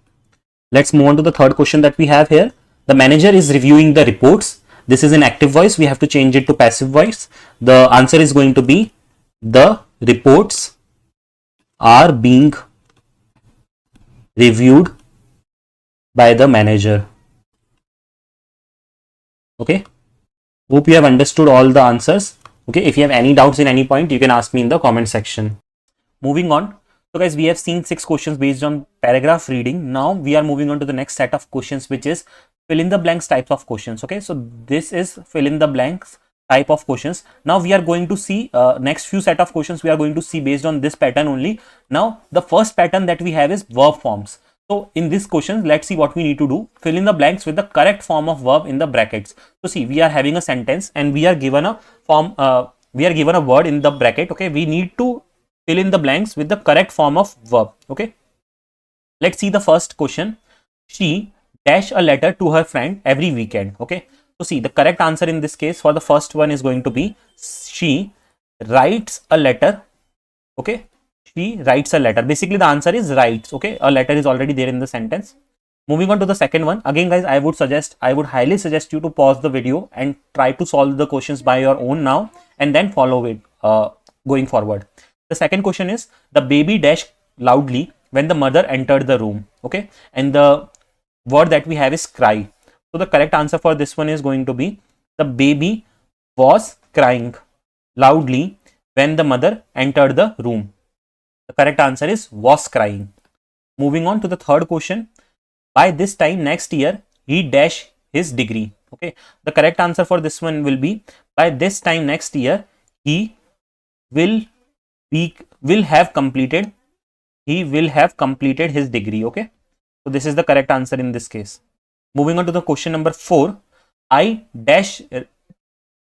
Let's move on to the third question that we have here. The manager is reviewing the reports. This is in active voice, we have to change it to passive voice. The answer is going to be the reports are being reviewed by the manager. Okay, hope you have understood all the answers. Okay, if you have any doubts in any point, you can ask me in the comment section. Moving on. So guys, we have seen 6 questions based on paragraph reading. Now we are moving on to the next set of questions, which is fill in the blanks types of questions. Okay, so this is fill in the blanks type of questions. Now we are going to see next few set of questions we are going to see based on this pattern only. Now the first pattern that we have is verb forms. So in this question, let's see what we need to do. Fill in the blanks with the correct form of verb in the brackets. So see, we are having a sentence and we are given a form, we are given a word in the bracket. Okay, we need to fill in the blanks with the correct form of verb. Okay, let's see the first question. She dash a letter to her friend every weekend. Okay, so see, the correct answer in this case for the first one is going to be she writes a letter. Okay, she writes a letter. Basically the answer is writes. Okay, a letter is already there in the sentence. Moving on to the second one. Again guys, I would highly suggest you to pause the video and try to solve the questions by your own now and then follow it going forward. The second question is the baby dashed loudly when the mother entered the room. Okay, and the word that we have is cry. So the correct answer for this one is going to be the baby was crying loudly when the mother entered the room. The correct answer is was crying. Moving on to the third question. By this time next year, he dash his degree. Okay, the correct answer for this one will be by this time next year, he will have completed his degree. Okay, so this is the correct answer in this case. Moving on to the question number 4. I dash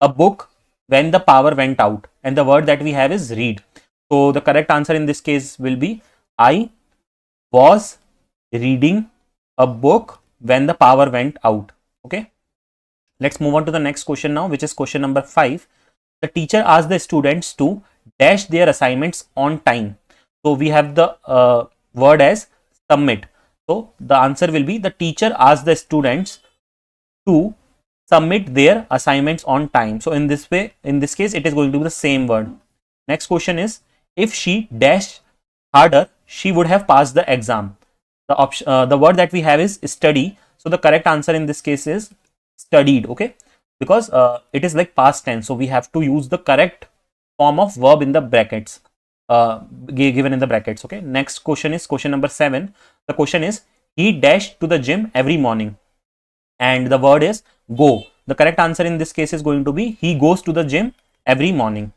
a book when the power went out, and the word that we have is read. So the correct answer in this case will be I was reading a book when the power went out. Okay, let's move on to the next question now, which is question number 5. The teacher asked the students to dash their assignments on time. So we have the word as submit. So the answer will be the teacher asked the students to submit their assignments on time. So in this way, in this case, it is going to be the same word. Next question is if she dashed harder, she would have passed the exam. The word that we have is study. So the correct answer in this case is studied. Okay, because it is like past tense. So we have to use the correct form of verb in the brackets given in the brackets. Okay, next question is question number 7. The question is he dashed to the gym every morning, and the word is go. The correct answer in this case is going to be he goes to the gym every morning.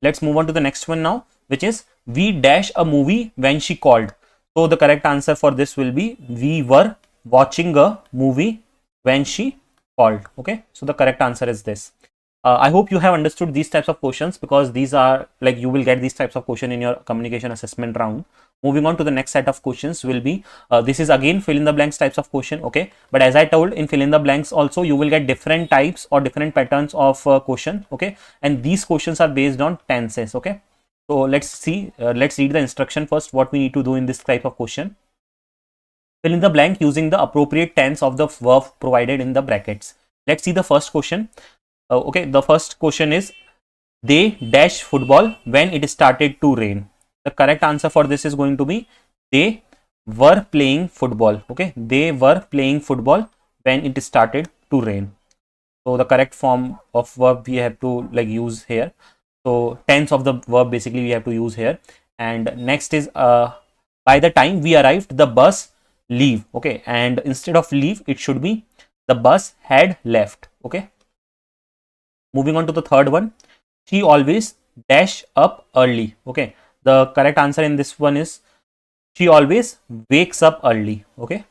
Let's move on to the next one now, which is we dash a movie when she called. So the correct answer for this will be we were watching a movie when she called. Okay, so the correct answer is this. I hope you have understood these types of questions, because these are like you will get these types of question in your communication assessment round. Moving on to the next set of questions will be this is again fill in the blanks types of question. Okay, but as I told, in fill in the blanks also you will get different types or different patterns of question. Okay, and these questions are based on tenses. Okay, So let's read the instruction first, what we need to do in this type of question. Fill in the blank using the appropriate tense of the verb provided in the brackets. Let's see the first question. Okay, the first question is, they dash football when it started to rain. The correct answer for this is going to be, they were playing football. Okay, they were playing football when it started to rain. So the correct form of verb we have to like use here. So tense of the verb basically we have to use here. And next is by the time we arrived, the bus leave. Okay, and instead of leave, it should be the bus had left. Okay. Moving on to the third one, she always dash up early. Okay, the correct answer in this one is, she always wakes up early. Okay.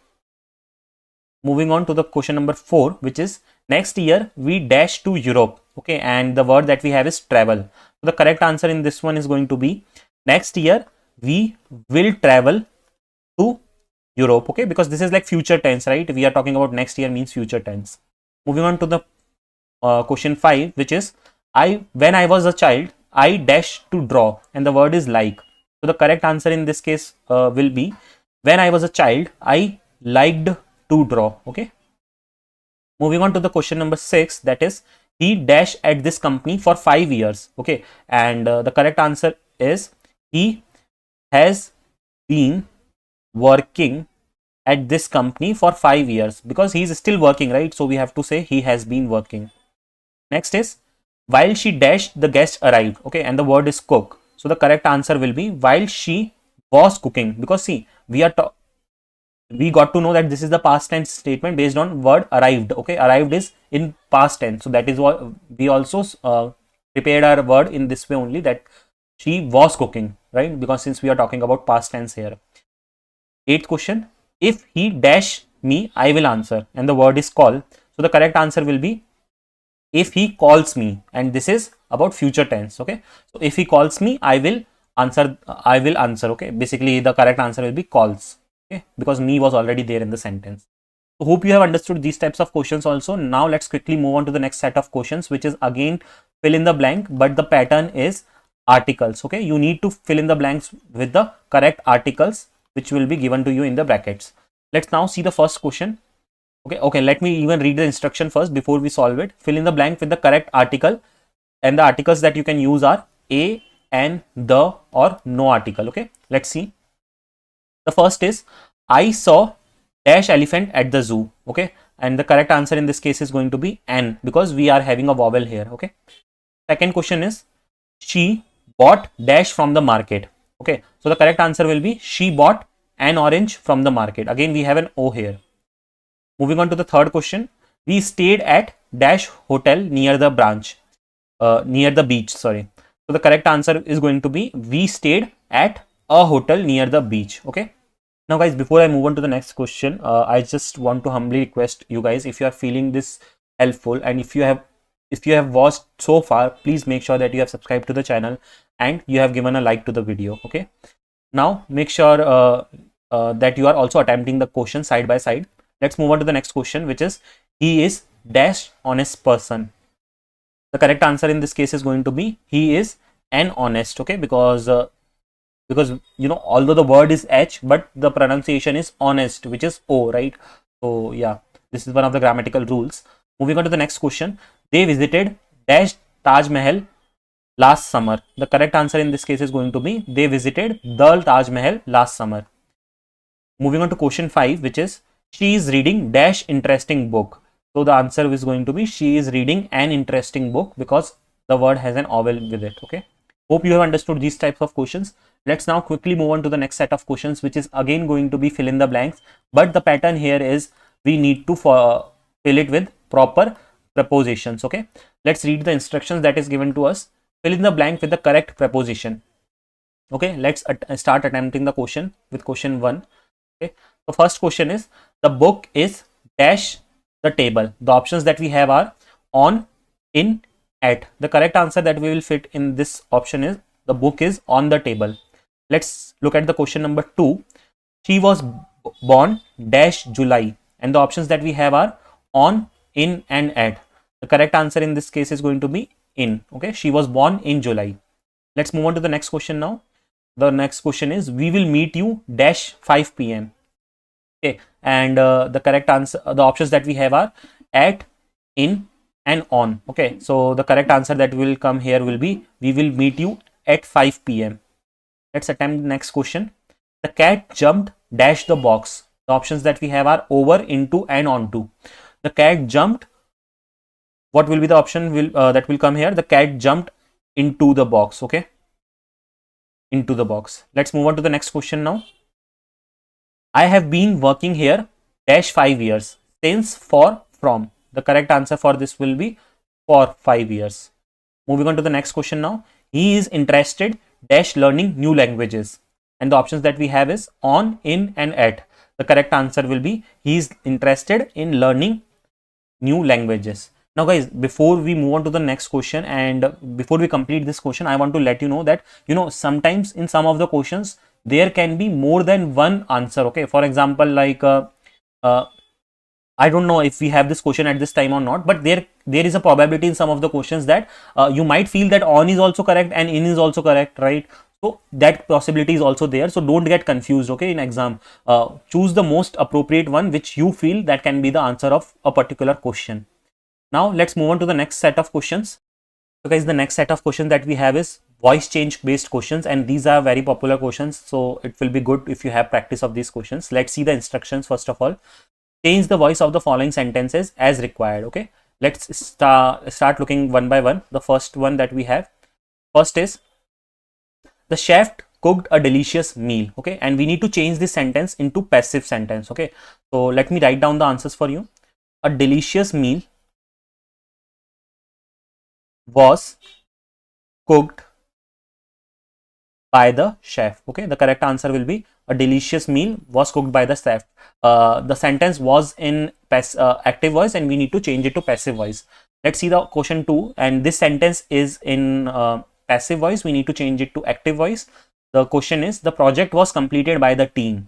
Moving on to the question number 4, which is, next year we dash to Europe. Okay, and the word that we have is travel. So the correct answer in this one is going to be, next year we will travel to Europe. Okay, because this is like future tense, right? We are talking about next year means future tense. Moving on to the question 5, which is, when I was a child, I dash to draw, and the word is like. So the correct answer in this case will be, when I was a child, I liked to draw. Okay. Moving on to the question number 6, that is, he dash at this company for 5 years. Okay, and the correct answer is, he has been working at this company for 5 years, because he is still working, right? So we have to say he has been working. Next is, while she dashed, the guest arrived. Okay, and the word is cook. So the correct answer will be, while she was cooking, because see, we got to know that this is the past tense statement based on word arrived. Okay, arrived is in past tense, so that is what we also prepared our word in this way only, that she was cooking, right? Because since we are talking about past tense here. 8th question, if he dash me, I will answer, and the word is call. So the correct answer will be, if he calls me, and this is about future tense. Okay, so if he calls me, I will answer. Okay, basically the correct answer will be calls. Okay, because me was already there in the sentence. So hope you have understood these types of questions also. Now let's quickly move on to the next set of questions, which is again fill in the blank, but the pattern is articles. Okay, you need to fill in the blanks with the correct articles, which will be given to you in the brackets. Let's now see the first question. Okay, let me even read the instruction first before we solve it. Fill in the blank with the correct article, and the articles that you can use are a, an, the, or no article. Okay, let's see. The first is, I saw dash elephant at the zoo. Okay, and the correct answer in this case is going to be an, because we are having a vowel here. Okay. Second question is, she bought dash from the market. Okay, so the correct answer will be, she bought an orange from the market. Again, we have an O here. Moving on to the third question, we stayed at dash hotel near the beach. Sorry. So the correct answer is going to be, we stayed at a hotel near the beach. Okay. Now guys, before I move on to the next question, I just want to humbly request you guys, if you are feeling this helpful, and if you have watched so far, please make sure that you have subscribed to the channel and you have given a like to the video. Okay. Now make sure that you are also attempting the question side by side. Let's move on to the next question, which is, he is dash honest person. The correct answer in this case is going to be, he is an honest. Okay, because you know, although the word is H, but the pronunciation is honest, which is O, right? So yeah, this is one of the grammatical rules. Moving on to the next question, they visited dash Taj Mahal last summer. The correct answer in this case is going to be, they visited the Taj Mahal last summer. Moving on to question 5, which is, she is reading dash interesting book. So the answer is going to be, she is reading an interesting book, because the word has an vowel with it. Okay. Hope you have understood these types of questions. Let's now quickly move on to the next set of questions, which is again going to be fill in the blanks. But the pattern here is, we need to fill it with proper prepositions. Okay. Let's read the instructions that is given to us. Fill in the blank with the correct preposition. Okay. Let's start attempting the question with question 1. Okay. The first question is, the book is dash the table. The options that we have are on, in, at. The correct answer that we will fit in this option is, the book is on the table. Let's look at the question number 2. She was born dash July, and the options that we have are on, in, and at. The correct answer in this case is going to be in. Okay, she was born in July. Let's move on to the next question now. The next question is, we will meet you dash 5 p.m. Okay, and the correct answer, the options that we have are at, in, and on. Okay, so the correct answer that will come here will be, we will meet you at 5 p.m. Let's attempt the next question. The cat jumped dash the box. The options that we have are over, into, and onto. The cat jumped. What will be the option that will come here? The cat jumped into the box. Okay, into the box. Let's move on to the next question now. I have been working here dash 5 years. Since, for, from. The correct answer for this will be for 5 years. Moving on to the next question now. He is interested dash learning new languages. And the options that we have is on, in, and at. The correct answer will be, he is interested in learning new languages. Now guys, before we move on to the next question and before we complete this question, I want to let you know that, sometimes in some of the questions, there can be more than one answer. Okay, for example, like I don't know if we have this question at this time or not, but there is a probability in some of the questions that you might feel that on is also correct and in is also correct, right? So that possibility is also there. So don't get confused, okay, in exam. Choose the most appropriate one which you feel that can be the answer of a particular question. Now let's move on to the next set of questions. So guys, the next set of questions that we have is voice change based questions, and these are very popular questions. So it will be good if you have practice of these questions. Let's see the instructions first of all. Change the voice of the following sentences as required. Okay, let's start looking one by one. The first one that we have, first is, the chef cooked a delicious meal. Okay, and we need to change this sentence into passive sentence. Okay, so let me write down the answers for you. A delicious meal was cooked by the chef. Okay, the correct answer will be, a delicious meal was cooked by the chef. The sentence was in active voice and we need to change it to passive voice. Let's see the question 2, and this sentence is in passive voice. We need to change it to active voice. The question is, the project was completed by the team.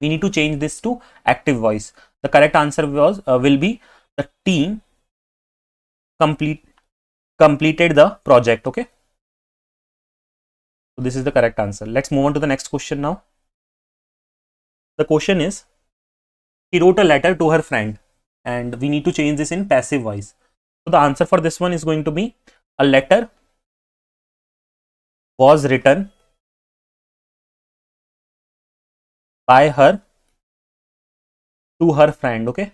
We need to change this to active voice. The correct answer will be, the team completed the project. Okay, so this is the correct answer. Let's move on to the next question now. The question is, he wrote a letter to her friend, and we need to change this in passive voice. So the answer for this one is going to be, a letter was written by her to her friend. Okay,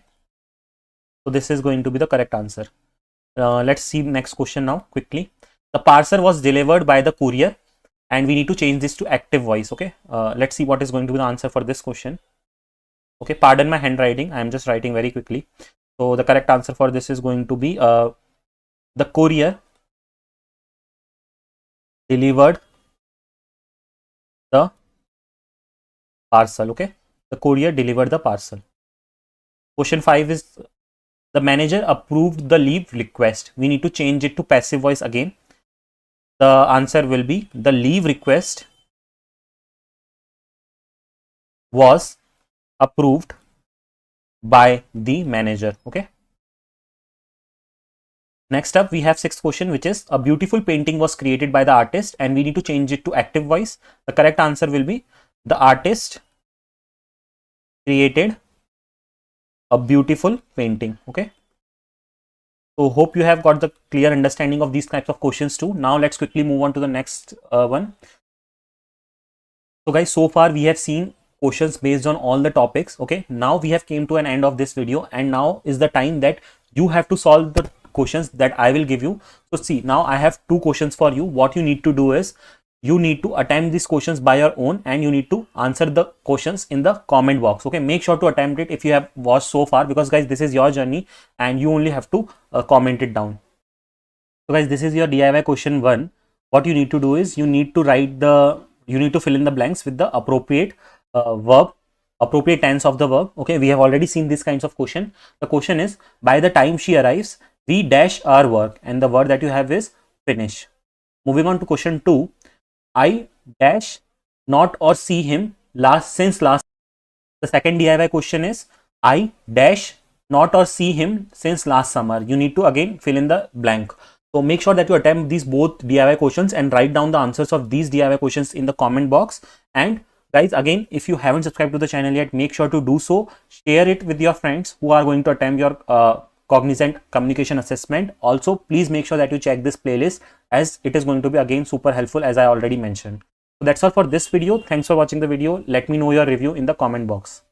so this is going to be the correct answer. Let's see next question now quickly. The parcel was delivered by the courier, and we need to change this to active voice. Okay, let's see what is going to be the answer for this question. Okay, pardon my handwriting, I am just writing very quickly. So the correct answer for this is going to be, the courier delivered the parcel. Okay, the courier delivered the parcel. Question 5 is, the manager approved the leave request. We need to change it to passive voice again. The answer will be, the leave request was approved by the manager. Okay, next up we have 6th question, which is, a beautiful painting was created by the artist, and we need to change it to active voice. The correct answer will be, the artist created a beautiful painting. Okay, so hope you have got the clear understanding of these types of questions too. Now let's quickly move on to the next one. So guys, so far we have seen questions based on all the topics. Okay, now we have came to an end of this video, and now is the time that you have to solve the questions that I will give you. So see, now I have 2 questions for you. What you need to do is, you need to attempt these questions by your own, and you need to answer the questions in the comment box. Okay, make sure to attempt it if you have watched so far, because guys, this is your journey and you only have to comment it down. So guys, this is your DIY question 1. What you need to do is, you need to fill in the blanks with the appropriate verb, appropriate tense of the verb. Okay, we have already seen these kinds of question. The question is, by the time she arrives, we dash our work, and the word that you have is finish. Moving on to question 2, I dash not or see him since last. The second DIY question is, I dash not or see him since last summer. You need to again fill in the blank. So make sure that you attempt these both DIY questions and write down the answers of these DIY questions in the comment box. And guys, again, if you haven't subscribed to the channel yet, make sure to do so. Share it with your friends who are going to attempt your Cognizant Communication Assessment. Also, please make sure that you check this playlist, as it is going to be again super helpful, as I already mentioned. So that's all for this video. Thanks for watching the video. Let me know your review in the comment box.